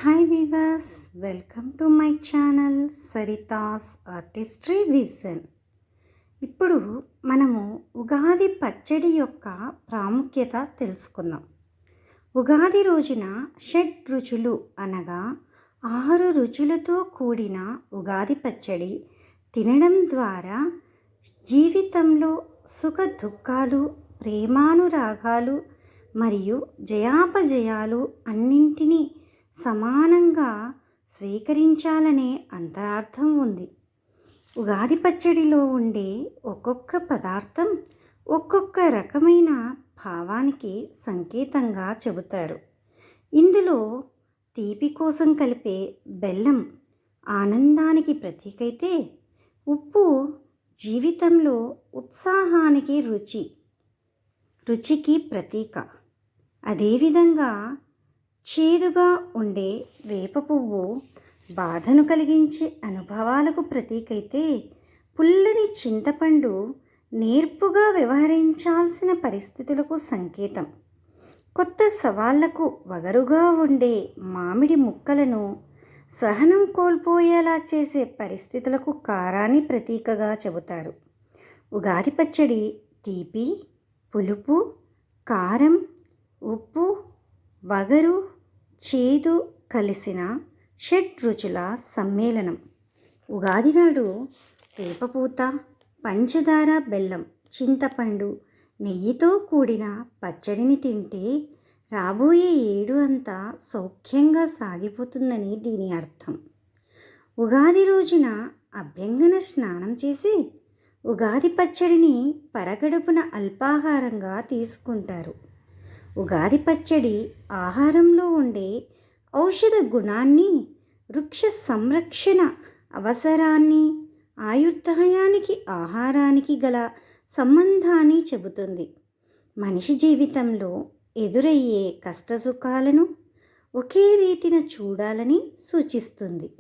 Hi viewers, welcome to my channel Sarita's artistry vision. ఇప్పుడు మనము ఉగాది పచ్చడి యొక్క ప్రాముఖ్యత తెలుసుకుందాం. ఉగాది రోజున షడ్ రుచులు అనగా 6 రుచులతో కూడిన ఉగాది పచ్చడి తినడం ద్వారా జీవితంలో సుఖ దుఃఖాలు, ప్రేమానురాగాలు మరియు జయాపజయాలు అన్నింటినీ సమానంగా స్వీకరించాలనే అంతరార్థం ఉంది. ఉగాది పచ్చడిలో ఉండే ఒక్కొక్క పదార్థం ఒక్కొక్క రకమైన భావానికి సంకేతంగా చెబుతారు. ఇందులో తీపి కోసం కలిపే బెల్లం ఆనందానికి ప్రతీకైతే, ఉప్పు జీవితంలో ఉత్సాహానికి రుచికి ప్రతీక. అదేవిధంగా చేదుగా ఉండే వేప పువ్వు బాధను కలిగించే అనుభవాలకు ప్రతీకైతే, పుల్లని చింతపండు నేర్పుగా వ్యవహరించాల్సిన పరిస్థితులకు సంకేతం. కొత్త సవాళ్లకు వగరుగా ఉండే మామిడి ముక్కలను సహనం కోల్పోయేలా చేసే పరిస్థితులకు కారాన్ని ప్రతీకగా చెబుతారు. ఉగాది పచ్చడి తీపి, పులుపు, కారం, ఉప్పు, వగరు, చేదు కలిసిన షడ్ రుచుల సమ్మేళనం. ఉగాది నాడు వేపపూత, పంచదార, బెల్లం, చింతపండు, నెయ్యితో కూడిన పచ్చడిని తింటే రాబోయే ఏడు అంతా సౌఖ్యంగా సాగిపోతుందని దీని అర్థం. ఉగాది రోజున అభ్యంగన స్నానం చేసి ఉగాది పచ్చడిని పరగడుపున అల్పాహారంగా తీసుకుంటారు. ఉగాది పచ్చడి ఆహారంలో ఉండే ఔషధ గుణాన్ని, వృక్ష సంరక్షణ అవసరాన్ని, ఆయుర్దాయానికి ఆహారానికి గల సంబంధాన్ని చెబుతుంది. మనిషి జీవితంలో ఎదురయ్యే కష్టసుఖాలను ఒకే రీతిన చూడాలని సూచిస్తుంది.